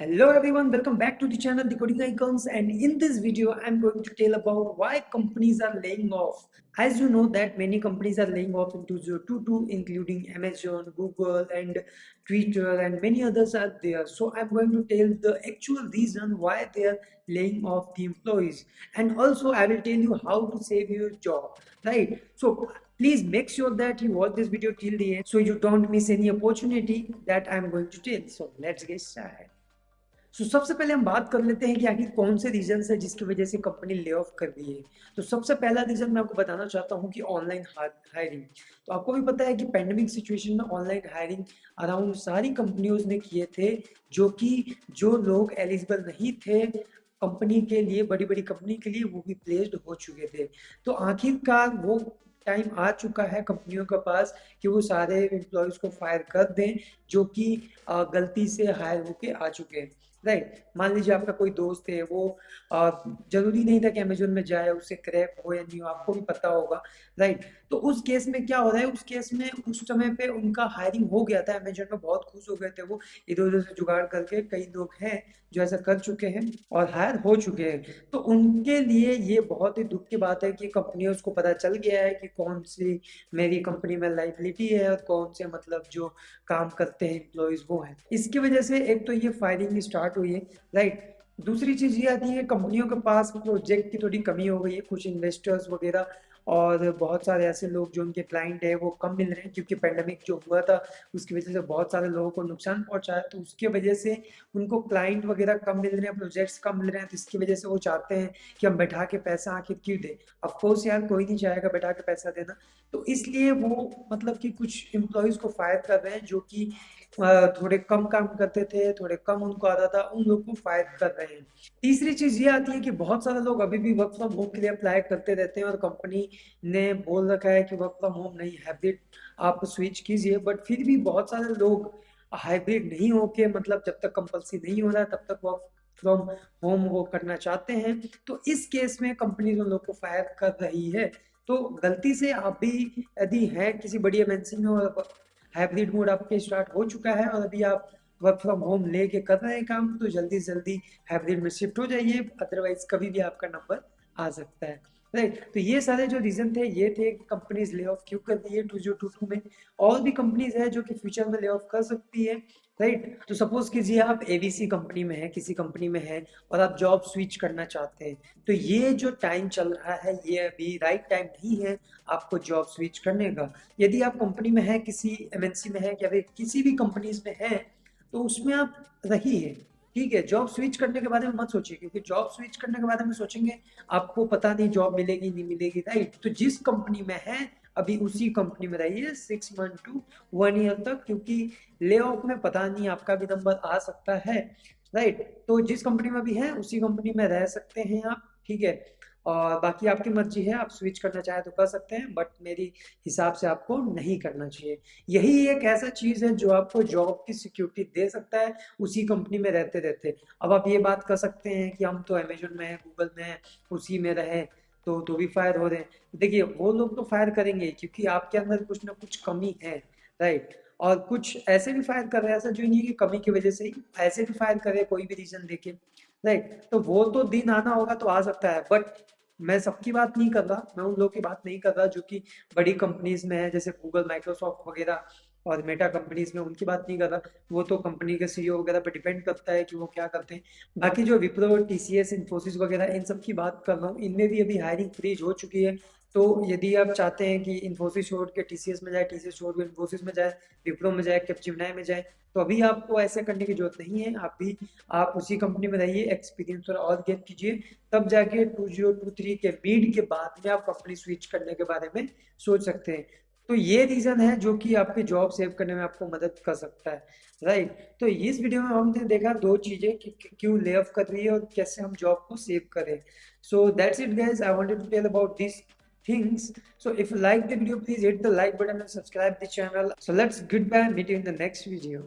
Hello everyone, welcome back to the channel The Coding Icons, and in this video I'm going to tell about why companies are laying off. As you know that many companies are laying off in 2022, including Amazon, Google and Twitter and many others are there. So I'm going to tell the actual reason why they are laying off the employees, and also I will tell you how to save your job, right? So please make sure that you watch this video till the end so you don't miss any opportunity that I'm going to tell. So let's get started. सबसे पहले हम बात कर लेते हैं कि आखिर कौन से रीजन है जिसकी वजह से कंपनी ले ऑफ कर रही है। तो सबसे पहला रीजन मैं आपको बताना चाहता हूं कि ऑनलाइन हायरिंग। तो आपको भी पता है कि पैंडेमिक सिचुएशन में ऑनलाइन हायरिंग अराउंड सारी कंपनियों ने किए थे, जो लोग एलिजिबल नहीं थे कंपनी के लिए, बड़ी बड़ी कंपनी के लिए, वो भी प्लेस्ड हो चुके थे। तो आखिरकार वो टाइम आ चुका है कंपनियों के पास कि वो सारे एम्प्लॉयज़ को फायर कर दें जो कि गलती से हायर होके आ चुके हैं, राइट? मान लीजिए आपका कोई दोस्त है, वो ज़रूरी नहीं था कि अमेज़न में जाए, उससे क्रैक हो या नहीं हो, आपको भी पता होगा, राइट? तो उस केस में क्या हो रहा है, उस केस में उस समय पे उनका हायरिंग हो गया था, अमेज़न में बहुत खुश हो गए थे वो, इधर-उधर से जुगाड़ करके कई लोग हैं जो ऐसा कर चुके हैं और हायर हो चुके हैं। तो उनके लिए ये बहुत ही दुःख की बात है कि कंपनियों को पता चल गया है कि कौन-सी मेरी कंपनी में लायबिलिटी है और कौन से मतलब जो काम करते हैं एम्प्लॉइज़ वो हैं। इसकी वजह से एक तो ये फायरिंग स्टार्ट हुई है, राइट? दूसरी चीज़ ये आती है, कंपनियों के पास प्रोजेक्ट की थोड़ी कमी हो गई है, कुछ इन्वेस्टर्स वगैरह और बहुत सारे ऐसे लोग जो उनके क्लाइंट हैं वो कम मिल रहे हैं, क्योंकि पैंडेमिक जो हुआ था उसकी वजह से बहुत सारे लोगों को नुकसान पहुँचा है। तो उसकी वजह से उनको क्लाइंट वगैरह कम मिल रहे हैं, प्रोजेक्ट्स कम मिल रहे हैं, तो इसकी वजह से वो चाहते हैं कि हम बैठा के पैसा आखिर क्यों दें? ऑफ कोर्स यार, कोई नहीं चाहेगा बैठा के पैसा देना। तो इसलिए वो मतलब कि कुछ एम्प्लॉइज़ को फायर कर रहे हैं जो कि थोड़े कम काम करते थे, थोड़े कम उनको आता था, उन लोग को फायर कर रहे हैं। तीसरी चीज़ ये आती है कि बहुत सारे लोग अभी भी वर्क फ्रॉम होम के लिए अप्लाई करते रहते हैं और कंपनी ने बोल रखा है कि वर्क फ्रॉम होम नहीं, हाइब्रिड आप स्विच कीजिए, बट फिर भी बहुत सारे लोग हाइब्रिड नहीं होके, मतलब जब तक कंपल्सरी नहीं हो रहा है तब तक वर्क फ्रॉम होम वो करना चाहते हैं। तो इस केस में कंपनी उन लोग को फायर कर रही है। तो गलती से आप भी यदि हैं किसी बड़ी एमएनसी में और हाइब्रिड मोड आपके स्टार्ट हो चुका है और अभी आप वर्क फ्रॉम होम लेके कर रहे हैं काम, तो जल्दी से जल्दी हाइब्रिड में शिफ्ट हो जाइए, अदरवाइज कभी भी आपका नंबर आ सकता है, राइट? तो ये सारे जो रीजन थे ये थे कि कंपनीज ले ऑफ क्यों कर रही है 2022 में। और भी कंपनीज है जो कि फ्यूचर में ले ऑफ कर सकती है, राइट? तो सपोज कीजिए आप एबीसी कंपनी में है, किसी कंपनी में है और आप जॉब स्विच करना चाहते हैं, तो ये जो टाइम चल रहा है ये अभी राइट टाइम नहीं है आपको जॉब स्विच करने का। यदि आप कंपनी में है, किसी एमएनसी में है या फिर किसी भी कंपनीज में है, तो उसमें आप रहिए, ठीक है? जॉब स्विच करने के बारे में मत सोचिए, क्योंकि जॉब स्विच करने के बारे में सोचेंगे आपको पता नहीं जॉब मिलेगी नहीं मिलेगी, राइट? तो जिस कंपनी में है अभी उसी कंपनी में रहिए 6 मंथ टू 1 ईयर तक, क्योंकि ले ऑफ में पता नहीं आपका भी नंबर आ सकता है, राइट? तो जिस कंपनी में भी है उसी कंपनी में रह सकते हैं आप, ठीक है? और बाकी आपकी मर्जी है, आप स्विच करना चाहे तो कर सकते हैं, बट मेरी हिसाब से आपको नहीं करना चाहिए। यही एक ऐसा चीज़ है जो आपको जॉब की सिक्योरिटी दे सकता है उसी कंपनी में रहते-रहते। अब आप ये बात कर सकते हैं कि हम तो अमेज़न में हैं, गूगल में हैं, उसी में रहें, तो भी फायर हो रहे हैं। देखिए, वो लोग तो फायर करेंगे क्योंकि आपके अंदर कुछ ना कुछ कमी है, राइट? और कुछ ऐसे भी फायर कर रहे हैं, ऐसा जो नहीं है कि कमी की वजह से ही, ऐसे भी फायर कर रहे हैं कोई भी रीज़न देके, राइट? तो वो तो दिन आना होगा तो आ सकता है, बट मैं सबकी बात नहीं कर रहा, मैं उन लोगों की बात नहीं कर रहा जो कि बड़ी कंपनीज़ में है, जैसे गूगल, माइक्रोसॉफ्ट वगैरह और मेटा कंपनीज़ में, उनकी बात नहीं कर रहा। वो तो कंपनी के सीईओ वगैरह पे डिपेंड करता है कि वो क्या करते हैं। बाकी जो विप्रो, टीसीएस, इन्फोसिस वगैरह, इन सब की बात कर रहा हूँ, इनमें भी अभी हायरिंग फ्रीज हो चुकी है। तो यदि आप चाहते हैं कि इन्फोसिस छोड़ के टीसीएस में जाए, टीसीएस छोड़ के इन्फोसिस में जाए, विप्रो में जाए, कैपजेमिनी में जाए, तो अभी आपको ऐसा करने की जरूरत नहीं है। आप उसी कंपनी में रहिए, एक्सपीरियंस थोड़ा और गेन कीजिए, तब जाके 2023 के मिड के बाद में आप कंपनी स्विच करने के बारे में सोच सकते हैं। तो ये रीजन है जो कि आपकी जॉब सेव करने में आपको मदद कर सकता है, राइट? तो इस वीडियो में हमने देखा दो चीजें कि क्यों ले ऑफ कर रही है और कैसे हम जॉब को सेव करें। So that's it guys, I wanted to tell about this things. So if you like the video, please hit the like button and subscribe the channel. So let's goodbye, meet you in the next video.